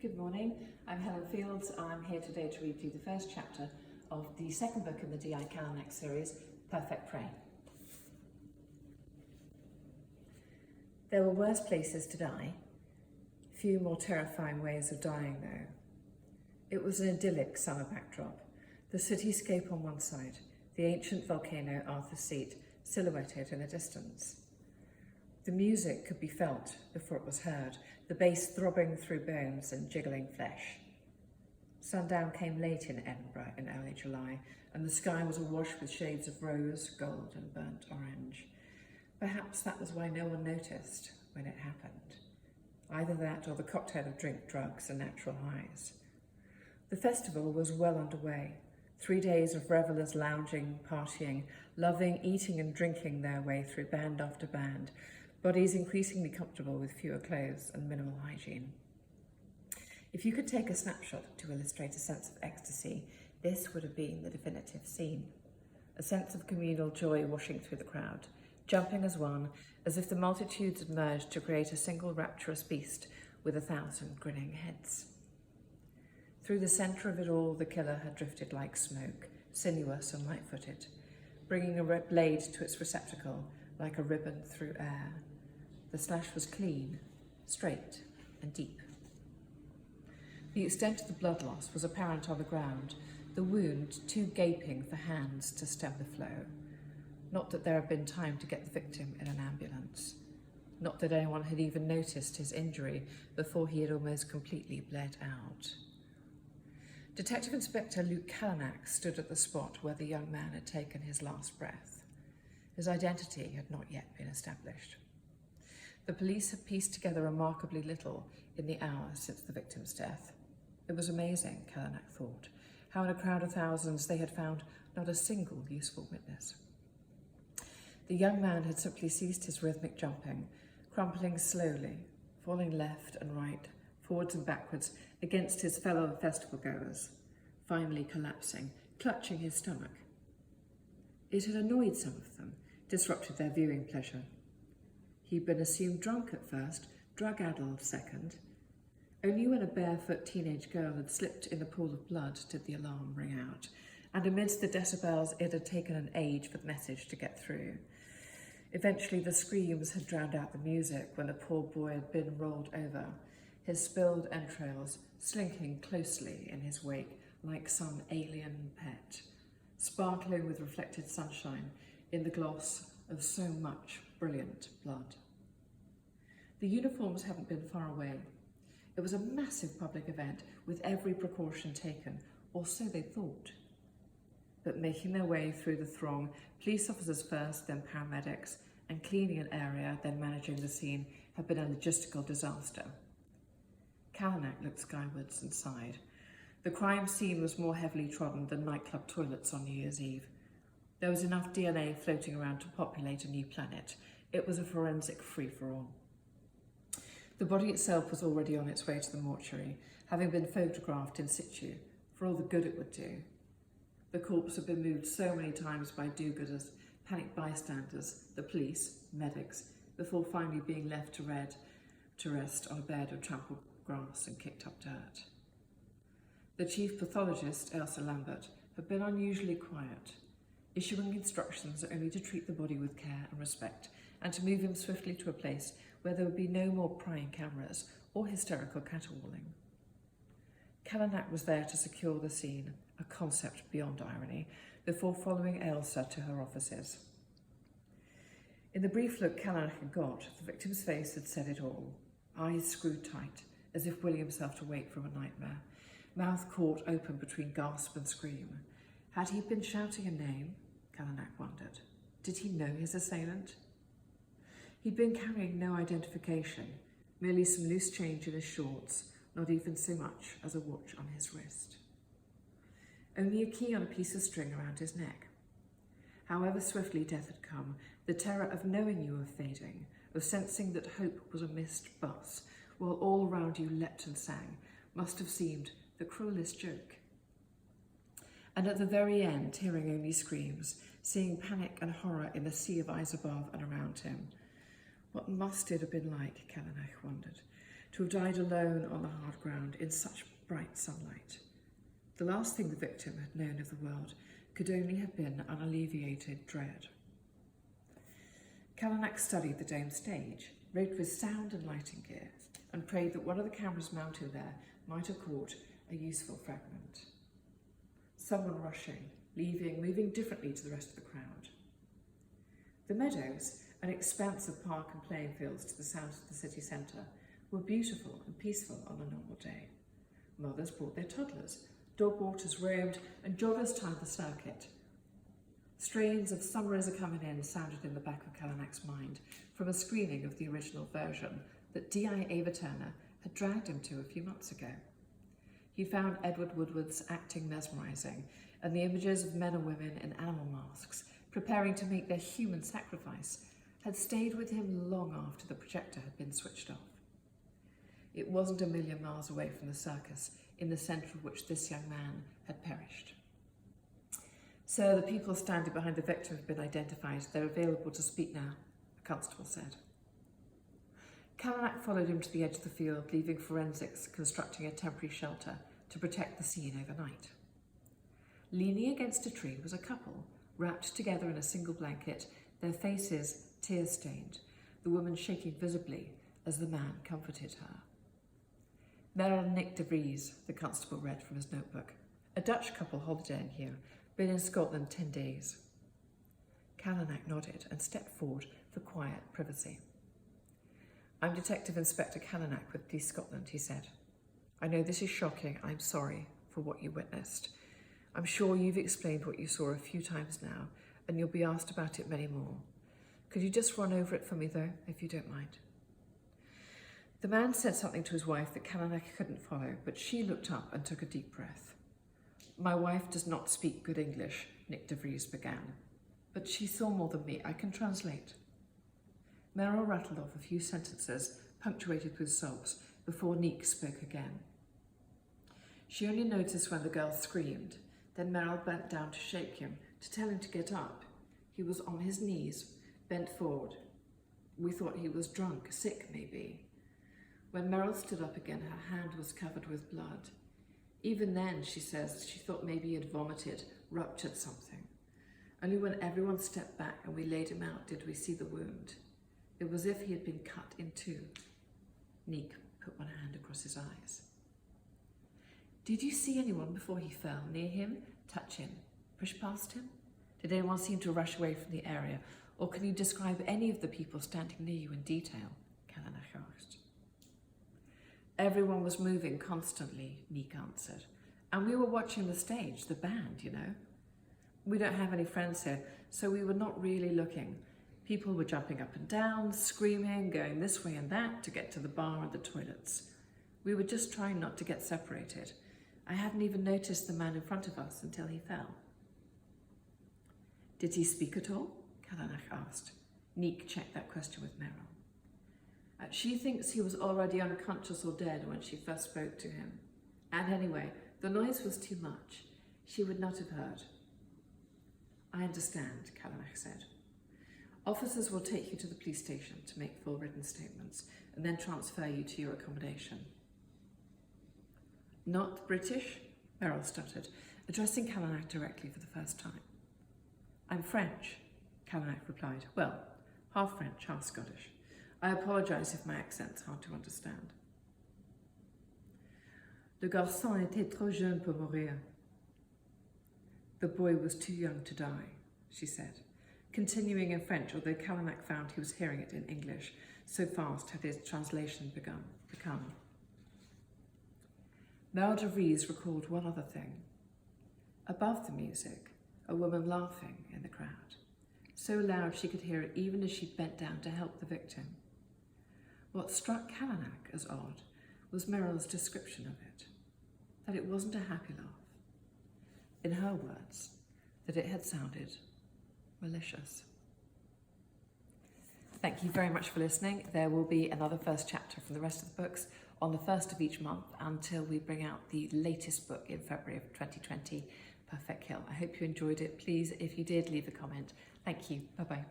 Good morning, I'm Helen Fields. I'm here today to read you the first chapter of the second book in the D.I. Kalanick series, Prefect Remains. There were worse places to die, few more terrifying ways of dying though. It was an idyllic summer backdrop, the cityscape on one side, the ancient volcano Arthur's Seat silhouetted in the distance. The music could be felt before it was heard, the bass throbbing through bones and jiggling flesh. Sundown came late in Edinburgh in early July, and the sky was awash with shades of rose, gold and burnt orange. Perhaps that was why no one noticed when it happened. Either that or the cocktail of drink, drugs and natural highs. The festival was well underway. 3 days of revellers lounging, partying, loving, eating and drinking their way through band after band, bodies increasingly comfortable with fewer clothes and minimal hygiene. If you could take a snapshot to illustrate a sense of ecstasy, this would have been the definitive scene. A sense of communal joy washing through the crowd, jumping as one, as if the multitudes had merged to create a single rapturous beast with 1,000 grinning heads. Through the centre of it all, the killer had drifted like smoke, sinuous and light-footed, bringing a red blade to its receptacle like a ribbon through air. The slash was clean, straight and deep. The extent of the blood loss was apparent on the ground, the wound too gaping for hands to stem the flow. Not that there had been time to get the victim in an ambulance. Not that anyone had even noticed his injury before he had almost completely bled out. Detective Inspector Luke Kalanick stood at the spot where the young man had taken his last breath. His identity had not yet been established. The police had pieced together remarkably little in the hours since the victim's death. It was amazing, Kalanick thought, how in a crowd of thousands they had found not a single useful witness. The young man had simply ceased his rhythmic jumping, crumpling slowly, falling left and right, forwards and backwards against his fellow festival-goers, finally collapsing, clutching his stomach. It had annoyed some of them, disrupted their viewing pleasure. He'd been assumed drunk at first, drug-addled second. Only when a barefoot teenage girl had slipped in a pool of blood did the alarm ring out, and amidst the decibels it had taken an age for the message to get through. Eventually the screams had drowned out the music when the poor boy had been rolled over, his spilled entrails slinking closely in his wake like some alien pet, sparkling with reflected sunshine in the gloss of so much brilliant blood. The uniforms hadn't been far away. It was a massive public event with every precaution taken, or so they thought. But making their way through the throng, police officers first, then paramedics, and cleaning an area, then managing the scene, had been a logistical disaster. Kalanick looked skywards and sighed. The crime scene was more heavily trodden than nightclub toilets on New Year's Eve. There was enough DNA floating around to populate a new planet. It was a forensic free-for-all. The body itself was already on its way to the mortuary, having been photographed in situ, for all the good it would do. The corpse had been moved so many times by do-gooders, panicked bystanders, the police, medics, before finally being left to rest on a bed of trampled grass and kicked up dirt. The chief pathologist, Elsa Lambert, had been unusually quiet, issuing instructions only to treat the body with care and respect, and to move him swiftly to a place where there would be no more prying cameras or hysterical caterwauling. Kalanick was there to secure the scene, a concept beyond irony, before following Elsa to her offices. In the brief look Kalanick had got, the victim's face had said it all. Eyes screwed tight, as if willing himself to wake from a nightmare, mouth caught open between gasp and scream. Had he been shouting a name? Kalanick wondered. Did he know his assailant? He'd been carrying no identification, merely some loose change in his shorts, not even so much as a watch on his wrist. Only a key on a piece of string around his neck. However swiftly death had come, the terror of knowing you were fading, of sensing that hope was a missed bus, while all around you leapt and sang, must have seemed the cruelest joke. And at the very end, hearing only screams, seeing panic and horror in the sea of eyes above and around him. What must it have been like, Kalanick wondered, to have died alone on the hard ground in such bright sunlight. The last thing the victim had known of the world could only have been unalleviated dread. Kalanick studied the dome stage, rigged with sound and lighting gear, and prayed that one of the cameras mounted there might have caught a useful fragment. Someone rushing, leaving, moving differently to the rest of the crowd. The meadows, an expanse of park and playing fields to the south of the city centre, were beautiful and peaceful on a normal day. Mothers brought their toddlers, dog walkers roamed, and joggers timed the circuit. Strains of Summer Is A-Comin' In sounded in the back of Kalanick's mind from a screening of the original version that D.I. Ava Turner had dragged him to a few months ago. He found Edward Woodward's acting mesmerising, and the images of men and women in animal masks preparing to make their human sacrifice had stayed with him long after the projector had been switched off. It wasn't a million miles away from the circus, in the centre of which this young man had perished. "Sir, the people standing behind the victim have been identified. They're available to speak now," a constable said. Kalanick followed him to the edge of the field, leaving forensics constructing a temporary shelter to protect the scene overnight. Leaning against a tree was a couple, wrapped together in a single blanket, their faces tear-stained, the woman shaking visibly as the man comforted her. "Merel and Nick de Vries," the constable read from his notebook. "A Dutch couple holidaying here, been in Scotland 10 days. Kalanick nodded and stepped forward for quiet privacy. "I'm Detective Inspector Kalanick with Police Scotland," he said. "I know this is shocking. I'm sorry for what you witnessed. I'm sure you've explained what you saw a few times now, and you'll be asked about it many more. Could you just run over it for me, though, if you don't mind?" The man said something to his wife that Kalanick couldn't follow, but she looked up and took a deep breath. "My wife does not speak good English," Nick de Vries began, "but she saw more than me. I can translate." Merrill rattled off a few sentences, punctuated with sobs, before Nick spoke again. She only noticed when the girl screamed. Then Merrill bent down to shake him, to tell him to get up. He was on his knees, bent forward. We thought he was drunk, sick maybe. When Merrill stood up again, her hand was covered with blood. Even then, she says, she thought maybe he had vomited, ruptured something. Only when everyone stepped back and we laid him out did we see the wound. It was as if he had been cut in two. Nick put one hand across his eyes. "Did you see anyone before he fell, near him, touch him, push past him? Did anyone seem to rush away from the area, or can you describe any of the people standing near you in detail?" Kalanick asked. "Everyone was moving constantly," Nick answered. "And we were watching the stage, the band, you know. We don't have any friends here, so we were not really looking. People were jumping up and down, screaming, going this way and that to get to the bar and the toilets. We were just trying not to get separated. I hadn't even noticed the man in front of us until he fell." "Did he speak at all?" Kalanick asked. Nick checked that question with Merrill. "She thinks he was already unconscious or dead when she first spoke to him. And anyway, the noise was too much. She would not have heard." "I understand," Kalanick said. "Officers will take you to the police station to make full written statements and then transfer you to your accommodation." "Not British?" Merrill stuttered, addressing Kalanick directly for the first time. "I'm French," Kalanick replied. "Well, half French, half Scottish. I apologise if my accent's hard to understand." "Le garçon était trop jeune pour mourir." "The boy was too young to die," she said, continuing in French, although Kalanick found he was hearing it in English, so fast had his translation become. Merrill de Vries recalled one other thing. Above the music, a woman laughing in the crowd, so loud she could hear it even as she bent down to help the victim. What struck Kalanick as odd was Merrill's description of it, that it wasn't a happy laugh. In her words, that it had sounded malicious. Thank you very much for listening. There will be another first chapter from the rest of the books on the 1st of each month until we bring out the latest book in February of 2020, Prefect Remains. I hope you enjoyed it. Please, if you did, leave a comment. Thank you. Bye-bye.